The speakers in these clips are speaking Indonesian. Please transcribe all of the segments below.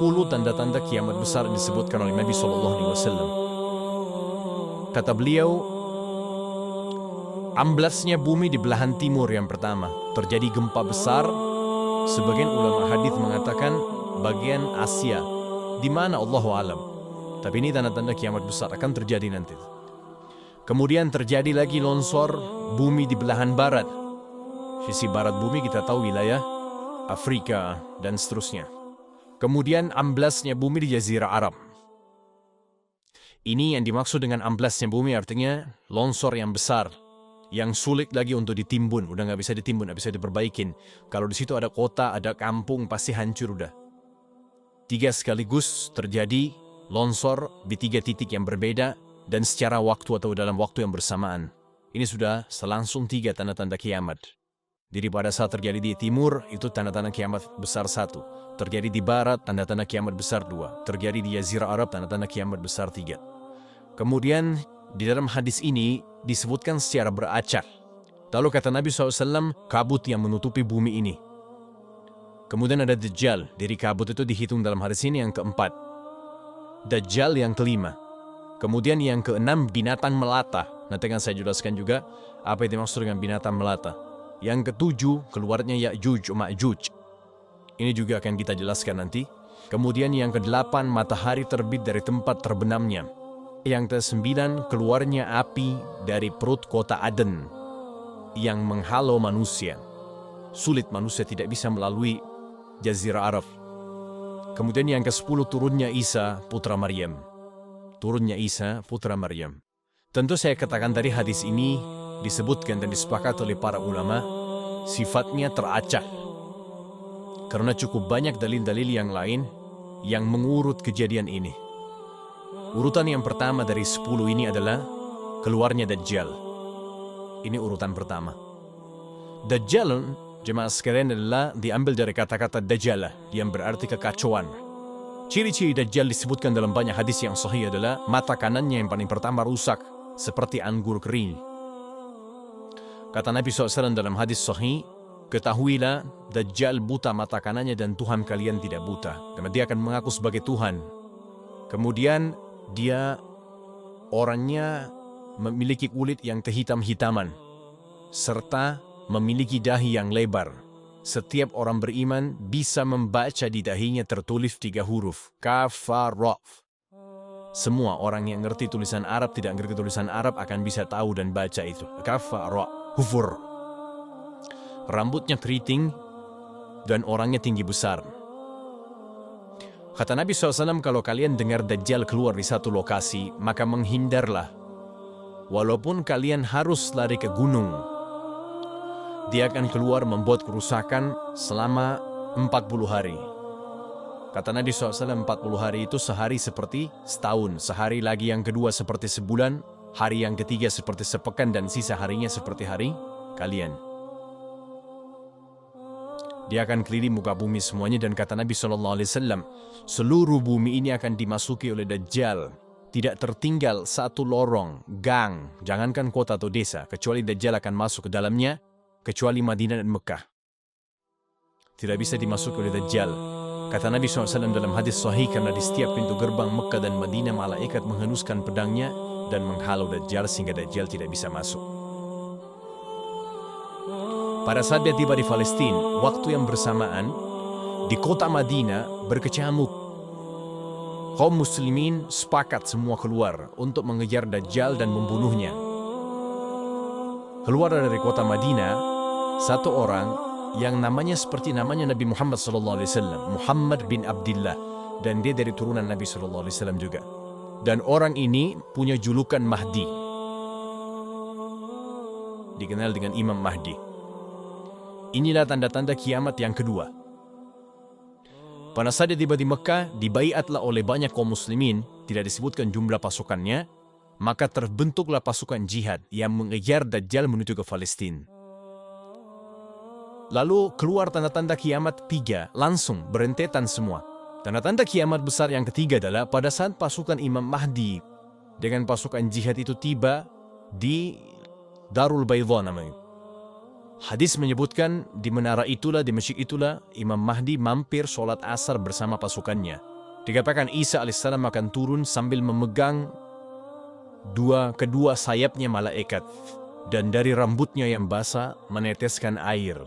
10 tanda-tanda kiamat besar yang disebutkan oleh Nabi SAW. Kata beliau, amblasnya bumi di belahan timur yang pertama, terjadi gempa besar. Sebagian ulama hadis mengatakan bagian Asia, di mana Allahu alam. Tapi ini tanda-tanda kiamat besar akan terjadi nanti. Kemudian terjadi lagi longsor bumi di belahan barat. Sisi barat bumi kita tahu wilayah Afrika dan seterusnya. Kemudian amblasnya bumi di Jazirah Arab. Ini yang dimaksud dengan amblasnya bumi artinya longsor yang besar, yang sulit lagi untuk ditimbun, udah nggak bisa ditimbun, nggak bisa diperbaikin. Kalau di situ ada kota, ada kampung, pasti hancur udah. 3 sekaligus terjadi longsor di 3 titik yang berbeda dan secara waktu atau dalam waktu yang bersamaan. Ini sudah selangsung 3 tanda-tanda kiamat. Jadi pada saat terjadi di timur, itu tanda-tanda kiamat besar 1. Terjadi di barat, tanda-tanda kiamat besar 2. Terjadi di Jazirah Arab, tanda-tanda kiamat besar 3. Kemudian, di dalam hadis ini disebutkan secara beracak. Lalu kata Nabi SAW, kabut yang menutupi bumi ini. Kemudian ada Dajjal. Dari kabut itu dihitung dalam hadis ini yang keempat. Dajjal yang kelima. Kemudian yang keenam, binatang melata. Nanti akan saya jelaskan juga apa yang dimaksud dengan binatang melata. Yang ketujuh, keluarnya Ya'juj Ma'juj. Ini juga akan kita jelaskan nanti. Kemudian yang kedelapan, matahari terbit dari tempat terbenamnya. Yang kesembilan, keluarnya api dari perut kota Aden yang menghalau manusia. Sulit manusia tidak bisa melalui Jazirah Arab. Kemudian yang ke-10, turunnya Isa putra Maryam. Turunnya Isa putra Maryam. Tentu saya katakan tadi hadis ini disebutkan dan disepakati oleh para ulama, sifatnya teracak. Karena cukup banyak dalil-dalil yang lain yang mengurut kejadian ini. Urutan yang pertama dari 10 ini adalah keluarnya Dajjal. Ini urutan pertama. Dajjal, jemaah sekalian, adalah diambil dari kata-kata Dajjalah, yang berarti kekacauan. Ciri-ciri Dajjal disebutkan dalam banyak hadis yang sahih adalah mata kanannya yang paling pertama rusak, seperti anggur kering. Kata Nabi SAW dalam hadis sahih, ketahuilah Dajjal buta mata kanannya dan Tuhan kalian tidak buta. Karena dia akan mengaku sebagai Tuhan. Kemudian dia orangnya memiliki kulit yang kehitam-hitaman, serta memiliki dahi yang lebar. Setiap orang beriman bisa membaca di dahinya tertulis 3 huruf, Kaf, Fa, Ra. Semua orang yang ngerti tulisan Arab, tidak ngerti tulisan Arab akan bisa tahu dan baca itu. Kaf, Fa, Ra. Hufur. Rambutnya keriting dan orangnya tinggi besar. Kata Nabi SAW, kalau kalian dengar Dajjal keluar di satu lokasi, maka menghindarlah. Walaupun kalian harus lari ke gunung, dia akan keluar membuat kerusakan selama 40 hari. Kata Nabi SAW, 40 hari itu sehari seperti setahun, sehari lagi yang kedua seperti sebulan, hari yang ketiga seperti sepekan, dan sisa harinya seperti hari kalian. Dia akan keliling muka bumi semuanya, dan kata Nabi SAW, seluruh bumi ini akan dimasuki oleh Dajjal. Tidak tertinggal satu lorong, gang, jangankan kota atau desa, kecuali Dajjal akan masuk ke dalamnya, kecuali Madinah dan Mekah. Tidak bisa dimasuki oleh Dajjal. Kata Nabi SAW dalam hadis sahih, karena di setiap pintu gerbang Mekah dan Madinah malaikat menghenuskan pedangnya dan menghalau Dajjal sehingga Dajjal tidak bisa masuk. Pada saat dia tiba di Palestina, waktu yang bersamaan, di kota Madinah berkecamuk. Kaum muslimin sepakat semua keluar untuk mengejar Dajjal dan membunuhnya. Keluar dari kota Madinah, satu orang yang namanya seperti namanya Nabi Muhammad SAW, Muhammad bin Abdullah, dan dia dari turunan Nabi SAW juga. Dan orang ini punya julukan Mahdi, dikenal dengan Imam Mahdi. Inilah tanda-tanda kiamat yang kedua. Pada saat dia tiba di Mekah, dibaiatlah oleh banyak kaum muslimin, tidak disebutkan jumlah pasukannya, maka terbentuklah pasukan jihad yang mengejar Dajjal menuju ke Palestina. Lalu keluar tanda-tanda kiamat 3, langsung berentetan semua. Tanda-tanda kiamat besar yang ketiga adalah pada saat pasukan Imam Mahdi dengan pasukan jihad itu tiba di Darul Baydha namanya. Hadis menyebutkan di menara itulah, di masjid itulah, Imam Mahdi mampir sholat asar bersama pasukannya. Dikatakan Isa alaihissalam akan turun sambil memegang kedua sayapnya malaikat, dan dari rambutnya yang basah meneteskan air.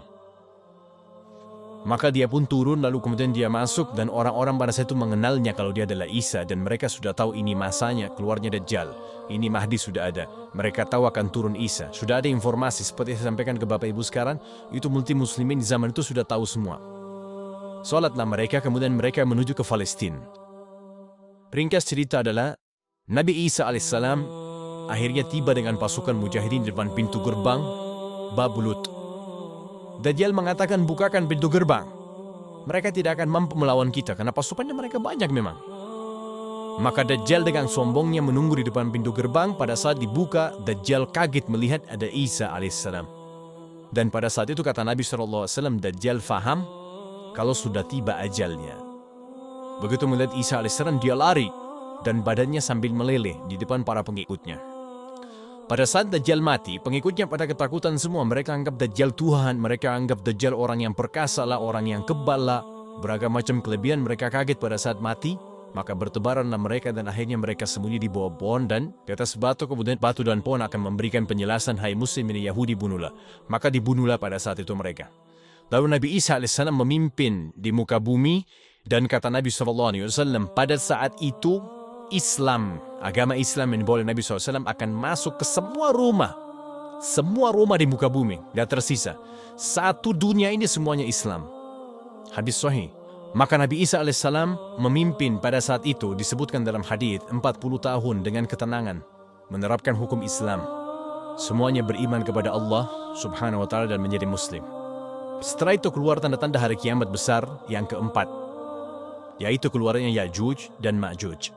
Maka dia pun turun, lalu kemudian dia masuk, dan orang-orang pada saat itu mengenalnya kalau dia adalah Isa, dan mereka sudah tahu ini masanya keluarnya Dajjal, ini Mahdi sudah ada. Mereka tahu akan turun Isa. Sudah ada informasi seperti saya sampaikan ke Bapak Ibu sekarang, itu multi muslimin di zaman itu sudah tahu semua. Salatlah mereka, kemudian mereka menuju ke Palestina. Ringkas cerita adalah Nabi Isa alaihissalam akhirnya tiba dengan pasukan mujahidin di depan pintu gerbang Babulut. Dajjal mengatakan, bukakan pintu gerbang. Mereka tidak akan mampu melawan kita karena pasukannya mereka banyak memang. Maka Dajjal dengan sombongnya menunggu di depan pintu gerbang. Pada saat dibuka, Dajjal kaget melihat ada Isa alaihissalam. Dan pada saat itu kata Nabi SAW, Dajjal faham kalau sudah tiba ajalnya. Begitu melihat Isa alaihissalam, dia lari dan badannya sambil meleleh di depan para pengikutnya. Pada saat Dajjal mati, pengikutnya pada ketakutan semua. Mereka anggap Dajjal Tuhan, mereka anggap Dajjal orang yang perkasa lah, orang yang kebal lah, beragam macam kelebihan. Mereka kaget pada saat mati, maka bertebaranlah mereka dan akhirnya mereka sembunyi di bawah pohon dan di atas batu. Kemudian batu dan pohon akan memberikan penjelasan, hai muslim ini Yahudi, bunuhlah. Maka dibunuhlah pada saat itu mereka. Lalu Nabi Isa alaihissalam memimpin di muka bumi, dan kata Nabi SAW, pada saat itu Islam, agama Islam yang dibawa oleh Nabi SAW akan masuk ke semua rumah di muka bumi, tidak tersisa. Satu dunia ini semuanya Islam. Hadis sahih. Maka Nabi Isa alaihissalam memimpin pada saat itu, disebutkan dalam hadis 40 tahun dengan ketenangan, menerapkan hukum Islam. Semuanya beriman kepada Allah subhanahu wa ta'ala dan menjadi muslim. Setelah itu keluar tanda-tanda hari kiamat besar yang keempat, yaitu keluarnya Ya'juj dan Ma'juj.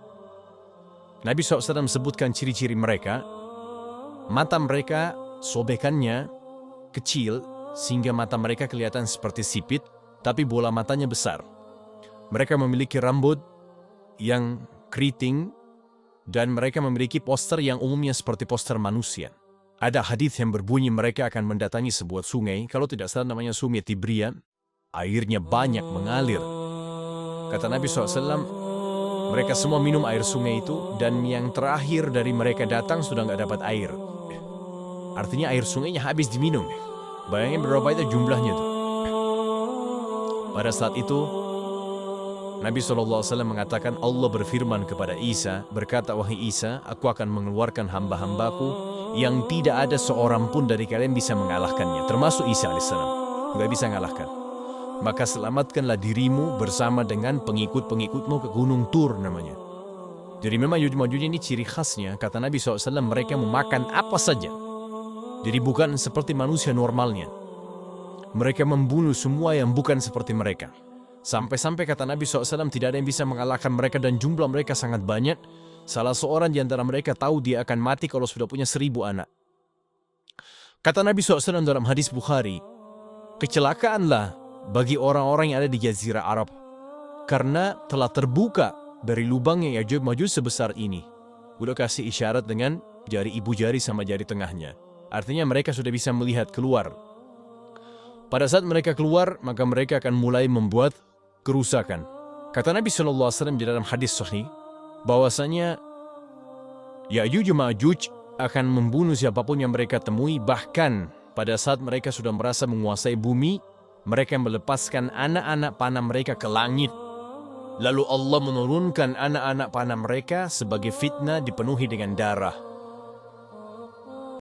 Nabi SAW sebutkan ciri-ciri mereka. Mata mereka sobekannya kecil sehingga mata mereka kelihatan seperti sipit, tapi bola matanya besar. Mereka memiliki rambut yang keriting dan mereka memiliki poster yang umumnya seperti poster manusia. Ada hadis yang berbunyi mereka akan mendatangi sebuah sungai, kalau tidak salah namanya Sungai Tibria. Airnya banyak mengalir. Kata Nabi SAW, mereka semua minum air sungai itu, dan yang terakhir dari mereka datang sudah nggak dapat air. Artinya air sungainya habis diminum. Bayangin berapa itu jumlahnya tuh. Pada saat itu, Nabi SAW mengatakan, Allah berfirman kepada Isa, berkata, wahai Isa, aku akan mengeluarkan hamba-hambaku yang tidak ada seorang pun dari kalian bisa mengalahkannya, termasuk Isa alaihissalam. Nggak bisa mengalahkan. Maka selamatkanlah dirimu bersama dengan pengikut-pengikutmu ke Gunung Tur namanya. Jadi memang Ya'juj ini ciri khasnya, kata Nabi SAW, mereka memakan apa saja. Jadi bukan seperti manusia normalnya. Mereka membunuh semua yang bukan seperti mereka. Sampai-sampai kata Nabi SAW, tidak ada yang bisa mengalahkan mereka dan jumlah mereka sangat banyak. Salah seorang di antara mereka tahu dia akan mati kalau sudah punya 1000 anak. Kata Nabi SAW dalam hadis Bukhari, kecelakaanlah bagi orang-orang yang ada di Jazirah Arab, karena telah terbuka dari lubangnya Ya'juj Ma'juj sebesar ini. Udah kasih isyarat dengan jari ibu jari sama jari tengahnya. Artinya mereka sudah bisa melihat keluar. Pada saat mereka keluar, maka mereka akan mulai membuat kerusakan. Kata Nabi SAW di dalam hadis sahih, bahwasanya Ya'juj Ma'juj akan membunuh siapapun yang mereka temui. Bahkan pada saat mereka sudah merasa menguasai bumi, mereka melepaskan anak-anak panah mereka ke langit. Lalu Allah menurunkan anak-anak panah mereka sebagai fitnah dipenuhi dengan darah.